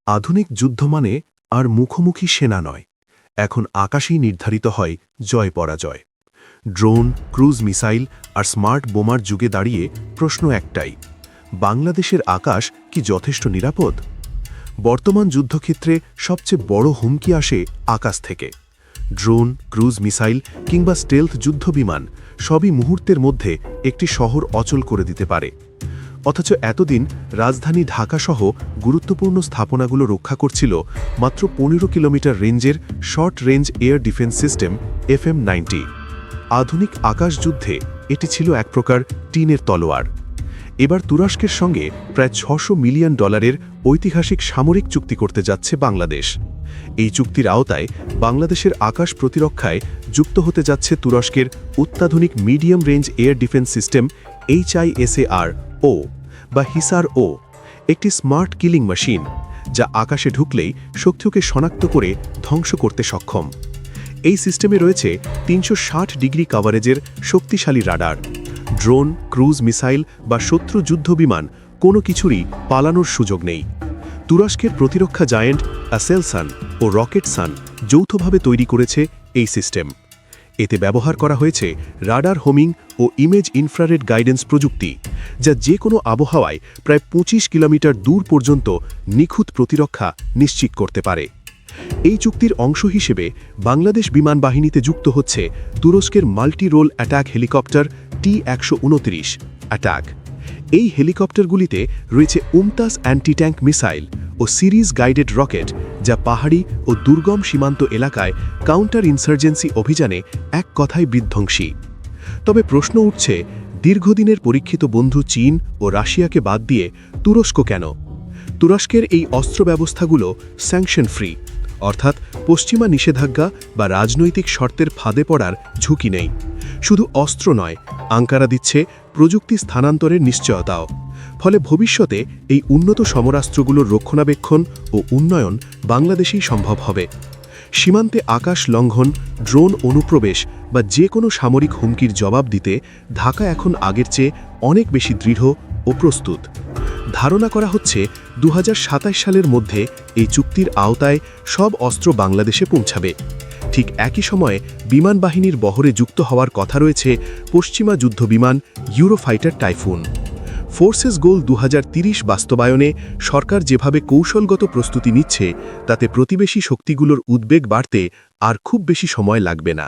আধুনিক যুদ্ধ মানে আর মুখোমুখি সেনা নয়, এখন আকাশেই নির্ধারিত হয় জয় পরাজয়। ড্রোন, ক্রুজ মিসাইল আর স্মার্ট বোমার যুগে দাঁড়িয়ে প্রশ্ন একটাই, বাংলাদেশের আকাশ কি যথেষ্ট নিরাপদ? বর্তমান যুদ্ধক্ষেত্রে সবচেয়ে বড় হুমকি আসে আকাশ থেকে। ড্রোন, ক্রুজ মিসাইল কিংবা স্টেলথ যুদ্ধবিমান সবই মুহূর্তের মধ্যে একটি শহর অচল করে দিতে পারে। অথচ এতদিন রাজধানী ঢাকাসহ গুরুত্বপূর্ণ স্থাপনাগুলো রক্ষা করছিল মাত্র 15 কিলোমিটার রেঞ্জের short range air defence system FM-90। আধুনিক আকাশ যুদ্ধে এটি ছিল এক প্রকার টিনের তলোয়ার। এবার তুরস্কের সঙ্গে প্রায় $600 মিলিয়ন ঐতিহাসিক সামরিক চুক্তি করতে যাচ্ছে বাংলাদেশ। এই চুক্তির আওতায় বাংলাদেশের আকাশ প্রতিরক্ষায় যুক্ত হতে যাচ্ছে তুরস্কের অত্যাধুনিক medium range air defence system HISAR-O বা হিসার-O, একটি স্মার্ট কিলিং মেশিন যা আকাশে ঢুকলেই শত্রুকে শনাক্ত করে ধ্বংস করতে সক্ষম। এই সিস্টেমে রয়েছে 360 ডিগ্রি কভারেজের শক্তিশালী রাডার। ড্রোন, ক্রুজ মিসাইল বা শত্রু যুদ্ধবিমান কোনো কিছুরই পালানোর সুযোগ নেই। তুরস্কের প্রতিরক্ষা জায়েন্ট অ্যাসেলসান ও রকেটসান যৌথভাবে তৈরি করেছে এই সিস্টেম। এতে ব্যবহার করা হয়েছে রাডার হোমিং ও ইমেজ ইনফ্রারেড গাইডেন্স প্রযুক্তি, যা যে কোনো আবহাওয়ায় প্রায় 25 কিলোমিটার দূর পর্যন্ত নিখুঁত প্রতিরক্ষা নিশ্চিত করতে পারে। এই চুক্তির অংশ হিসেবে বাংলাদেশ বিমান বাহিনীতে যুক্ত হচ্ছে তুরস্কের multi role attack helicopter T-129 attack. এই হেলিকপ্টারগুলিতে রয়েছে উমতাস অ্যান্টি ট্যাঙ্ক মিসাইল ও সিরিজ গাইডেড রকেট, যা পাহাড়ি ও দুর্গম সীমান্ত এলাকায় কাউন্টার ইনসার্জেন্সি অভিযানে এক কথায় বিধ্বংসী। তবে প্রশ্ন উঠছে, দীর্ঘদিনের পরীক্ষিত বন্ধু চীন ও রাশিয়াকে বাদ দিয়ে তুরস্ক কেন? তুরস্কের এই অস্ত্র ব্যবস্থাগুলো স্যাংশন ফ্রি, অর্থাৎ পশ্চিমা নিষেধাজ্ঞা বা রাজনৈতিক শর্তের ফাঁদে পড়ার ঝুঁকি নেই। শুধু অস্ত্র নয়, আঙ্কারা দিচ্ছে প্রযুক্তি স্থানান্তরের নিশ্চয়তাও। ফলে ভবিষ্যতে এই উন্নত সমরাস্ত্রগুলোর রক্ষণাবেক্ষণ ও উন্নয়ন বাংলাদেশেই সম্ভব হবে। সীমান্তে আকাশ লঙ্ঘন, ড্রোন অনুপ্রবেশ বা যে কোনো সামরিক হুমকির জবাব দিতে ঢাকা এখন আগের চেয়ে অনেক বেশি দৃঢ় ও প্রস্তুত। ধারণা করা হচ্ছে 2027 সালের মধ্যে এই চুক্তির আওতায় সব অস্ত্র বাংলাদেশে পৌঁছাবে। ঠিক একই সময়ে বিমান বাহিনীর বহরে যুক্ত হওয়ার কথা রয়েছে পশ্চিমা যুদ্ধবিমান ইউরোফাইটার টাইফুন। ফোর্সেস গোল 2030 বাস্তবায়নে সরকার যেভাবে কৌশলগত প্রস্তুতি নিচ্ছে, তাতে প্রতিবেশী শক্তিগুলোর উদ্বেগ বাড়তে আর খুব বেশি সময় লাগবে না।